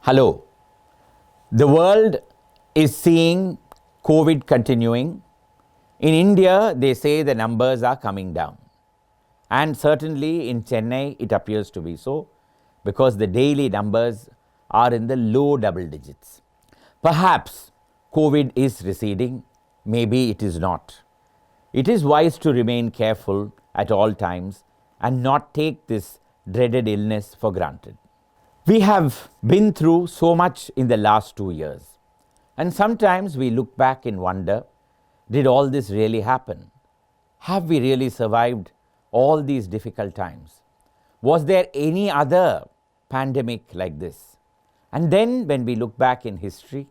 Hello. The world is seeing COVID continuing. In India, they say the numbers are coming down. And certainly in Chennai, it appears to be so because the daily numbers are in the low double digits. Perhaps COVID is receding, maybe it is not. It is wise to remain careful at all times and not take this dreaded illness for granted. We have been through so much in the last 2 years, and sometimes we look back in wonder, did all this really happen? Have we really survived all these difficult times? Was there any other pandemic like this? And then when we look back in history,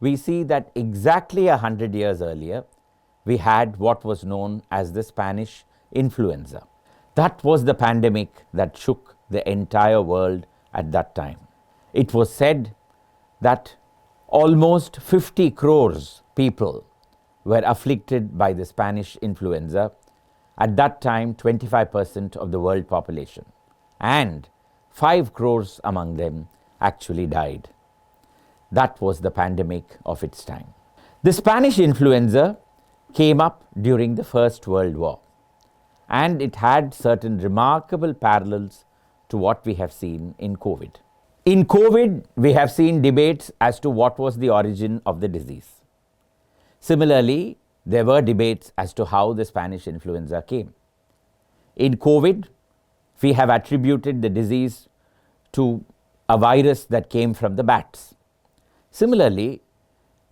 we see that exactly 100 years earlier, we had what was known as the Spanish Influenza. That was the pandemic that shook the entire world at that time. It was said that almost 50 crores people were afflicted by the Spanish influenza, at that time 25% of the world population, and 5 crores among them actually died. That was the pandemic of its time. The Spanish influenza came up during the First World War, and it had certain remarkable parallels to what we have seen in COVID. In COVID, we have seen debates as to what was the origin of the disease. Similarly, there were debates as to how the Spanish influenza came. In COVID, we have attributed the disease to a virus that came from the bats. Similarly,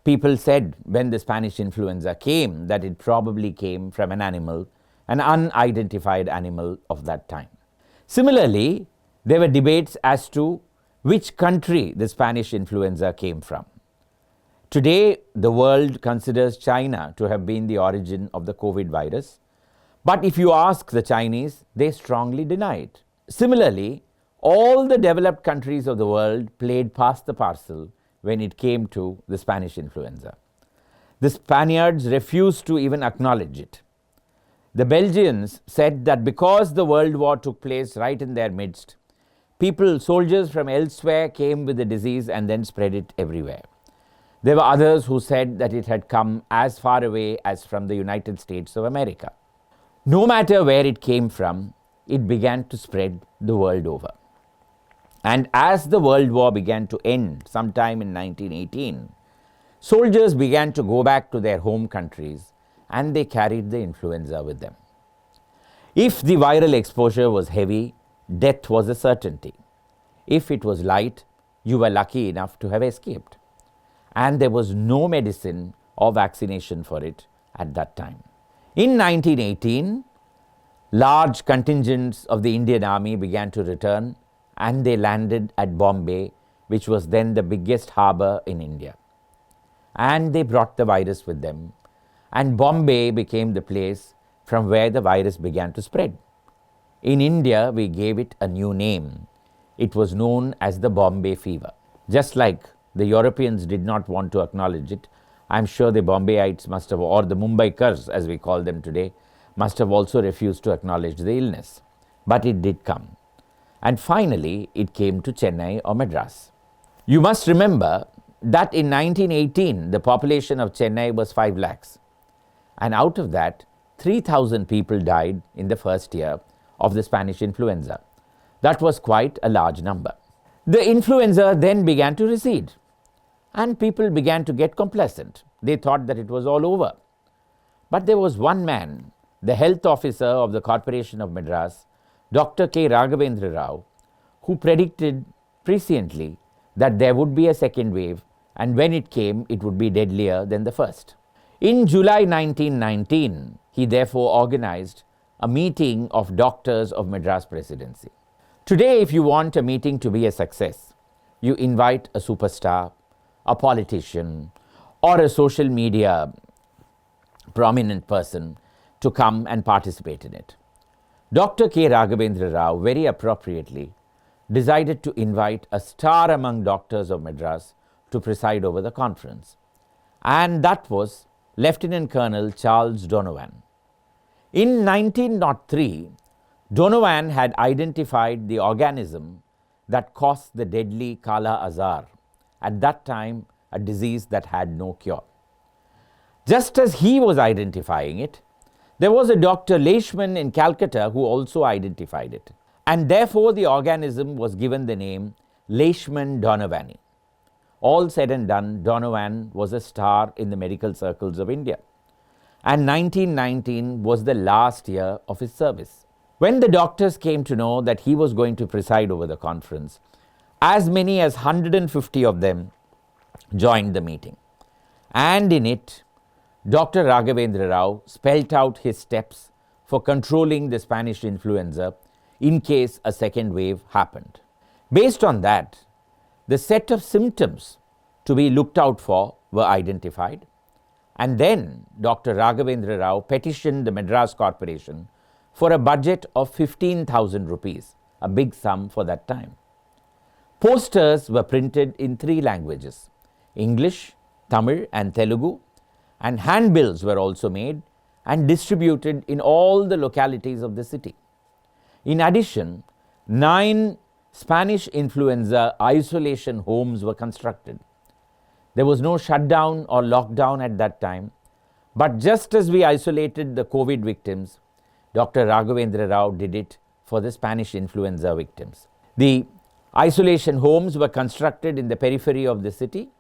people said when the Spanish influenza came that it probably came from an animal, an unidentified animal of that time. Similarly, there were debates as to which country the Spanish influenza came from. Today, the world considers China to have been the origin of the COVID virus. But if you ask the Chinese, they strongly deny it. Similarly, all the developed countries of the world played past the parcel when it came to the Spanish influenza. The Spaniards refused to even acknowledge it. The Belgians said that because the World War took place right in their midst, soldiers from elsewhere came with the disease and then spread it everywhere. There were others who said that it had come as far away as from the United States of America. No matter where it came from, it began to spread the world over. And as the World War began to end sometime in 1918, soldiers began to go back to their home countries and they carried the influenza with them. If the viral exposure was heavy, death was a certainty. If it was light, you were lucky enough to have escaped. And there was no medicine or vaccination for it at that time. In 1918, large contingents of the Indian Army began to return and they landed at Bombay, which was then the biggest harbour in India. And they brought the virus with them. And Bombay became the place from where the virus began to spread. In India, we gave it a new name. It was known as the Bombay Fever. Just like the Europeans did not want to acknowledge it, I'm sure the Bombayites must have, or the Mumbaikars as we call them today, must have also refused to acknowledge the illness. But it did come. And finally, it came to Chennai or Madras. You must remember that in 1918, the population of Chennai was 5 lakhs. And out of that, 3,000 people died in the first year of the Spanish influenza. That was quite a large number. The influenza then began to recede and people began to get complacent. They thought that it was all over. But there was one man, the health officer of the Corporation of Madras, Dr. K. Ragavendra Rao, who predicted presciently that there would be a second wave and when it came, it would be deadlier than the first. In July 1919, he therefore organized a meeting of doctors of Madras Presidency. Today, if you want a meeting to be a success, you invite a superstar, a politician, or a social media prominent person to come and participate in it. Dr. K. Raghavendra Rao very appropriately decided to invite a star among doctors of Madras to preside over the conference. And that was Lieutenant Colonel Charles Donovan. In 1903, Donovan had identified the organism that caused the deadly Kala Azar, at that time a disease that had no cure. Just as he was identifying it, there was a Dr. Leishman in Calcutta who also identified it, and therefore the organism was given the name Leishman-Donovani. All said and done, Donovan was a star in the medical circles of India, and 1919 was the last year of his service. When the doctors came to know that he was going to preside over the conference, as many as 150 of them joined the meeting, and in it, Dr. Ragavendra Rao spelt out his steps for controlling the Spanish influenza in case a second wave happened. Based on that, the set of symptoms to be looked out for were identified, and then Dr. Ragavendra Rao petitioned the Madras Corporation for a budget of 15,000 rupees, a big sum for that time. Posters were printed in 3 languages, English, Tamil and Telugu, and handbills were also made and distributed in all the localities of the city. In addition, 9 Spanish influenza isolation homes were constructed. There was no shutdown or lockdown at that time, but just as we isolated the COVID victims, Dr. Raghavendra Rao did it for the Spanish influenza victims. The isolation homes were constructed in the periphery of the city,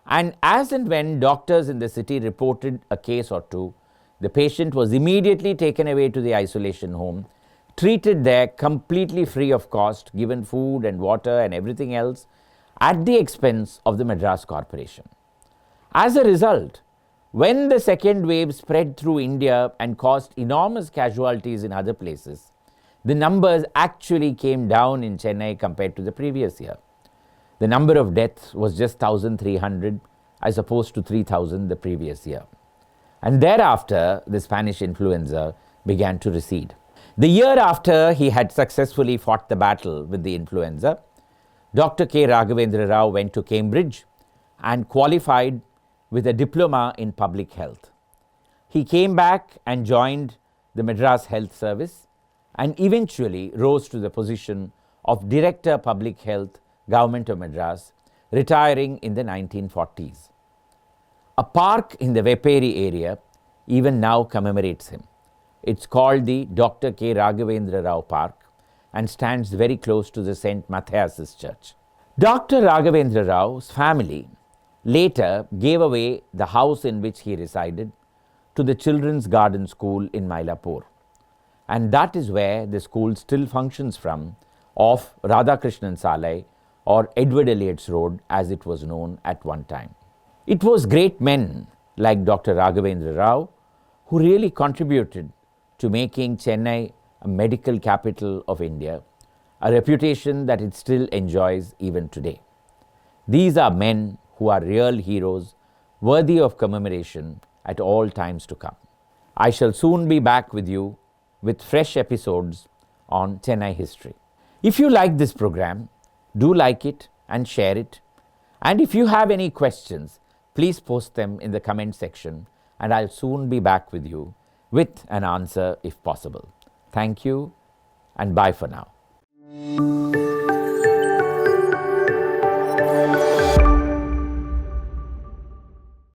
and as and when doctors in the city reported a case or two, the patient was immediately taken away to the isolation home, treated there completely free of cost, given food and water and everything else at the expense of the Madras Corporation. As a result, when the second wave spread through India and caused enormous casualties in other places, the numbers actually came down in Chennai compared to the previous year. The number of deaths was just 1,300 as opposed to 3,000 the previous year. And thereafter, the Spanish influenza began to recede. The year after he had successfully fought the battle with the influenza, Dr. K. Raghavendra Rao went to Cambridge and qualified with a diploma in public health. He came back and joined the Madras Health Service and eventually rose to the position of Director Public Health, Government of Madras, retiring in the 1940s. A park in the Veperi area even now commemorates him. It's called the Dr. K. Raghavendra Rao Park and stands very close to the St. Matthias's Church. Dr. Raghavendra Rao's family later gave away the house in which he resided to the Children's Garden School in Mylapore, and that is where the school still functions from, off Radhakrishnan Salai or Edward Elliot's Road as it was known at one time. It was great men like Dr. Raghavendra Rao who really contributed to making Chennai a medical capital of India, a reputation that it still enjoys even today. These are men who are real heroes, worthy of commemoration at all times to come. I shall soon be back with you with fresh episodes on Chennai history. If you like this program, do like it and share it. And if you have any questions, please post them in the comment section and I'll soon be back with you with an answer if possible. Thank you and bye for now.